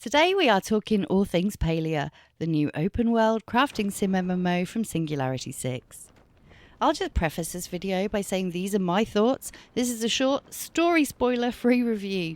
Today we are talking all things Palia, the new open-world crafting sim MMO from Singularity 6. I'll just preface this video by saying these are my thoughts. This is a short, story spoiler-free review.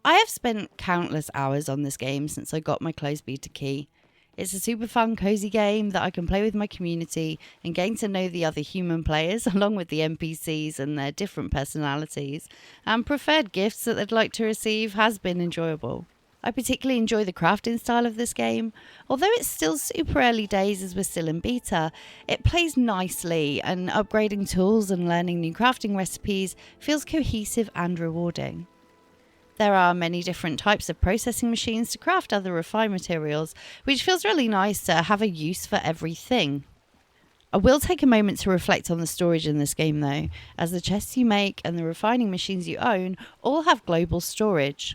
I have spent countless hours on this game since I got my closed beta key. It's a super fun, cozy game that I can play with my community and gain to know the other human players along with the NPCs and their different personalities, and preferred gifts that they'd like to receive has been enjoyable. I particularly enjoy the crafting style of this game. Although it's still super early days as we're still in beta, it plays nicely and upgrading tools and learning new crafting recipes feels cohesive and rewarding. There are many different types of processing machines to craft other refined materials, which feels really nice to have a use for everything. I will take a moment to reflect on the storage in this game though, as the chests you make and the refining machines you own all have global storage.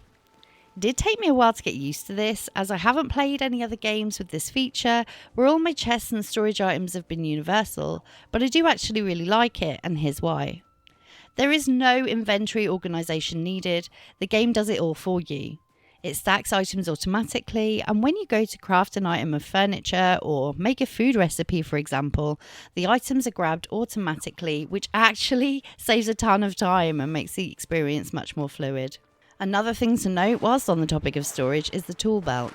It did take me a while to get used to this, as I haven't played any other games with this feature where all my chests and storage items have been universal, but I do actually really like it, and here's why. There is no inventory organisation needed, the game does it all for you. It stacks items automatically, and when you go to craft an item of furniture or make a food recipe, for example, the items are grabbed automatically, which actually saves a ton of time and makes the experience much more fluid. Another thing to note whilst on the topic of storage is the tool belt.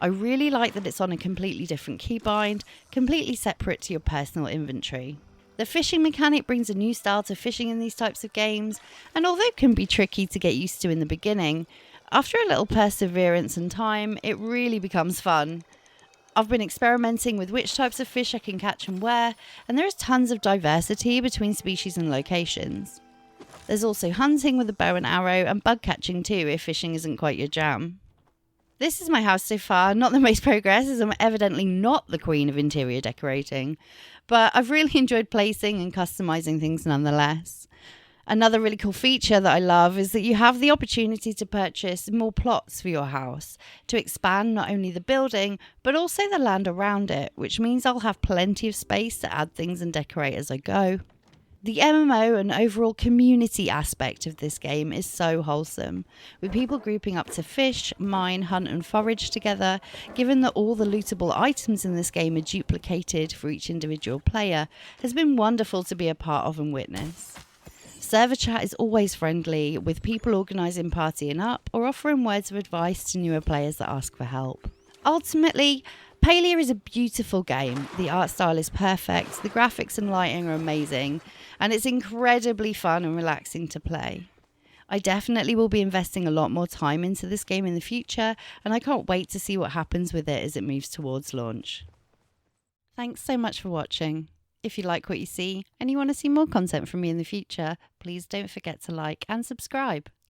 I really like that it's on a completely different keybind, completely separate to your personal inventory. The fishing mechanic brings a new style to fishing in these types of games, and although it can be tricky to get used to in the beginning, after a little perseverance and time, it really becomes fun. I've been experimenting with which types of fish I can catch and where, and there is tons of diversity between species and locations. There's also hunting with a bow and arrow, and bug catching too if fishing isn't quite your jam. This is my house so far, not the most progress as I'm evidently not the queen of interior decorating, but I've really enjoyed placing and customising things nonetheless. Another really cool feature that I love is that you have the opportunity to purchase more plots for your house to expand not only the building but also the land around it, which means I'll have plenty of space to add things and decorate as I go. The MMO and overall community aspect of this game is so wholesome, with people grouping up to fish, mine, hunt and forage together. Given that all the lootable items in this game are duplicated for each individual player, has been wonderful to be a part of and witness. Server chat is always friendly, with people organising partying up or offering words of advice to newer players that ask for help. Ultimately, Palia is a beautiful game. The art style is perfect, the graphics and lighting are amazing, and it's incredibly fun and relaxing to play. I definitely will be investing a lot more time into this game in the future, and I can't wait to see what happens with it as it moves towards launch. Thanks so much for watching. If you like what you see and you want to see more content from me in the future, please don't forget to like and subscribe.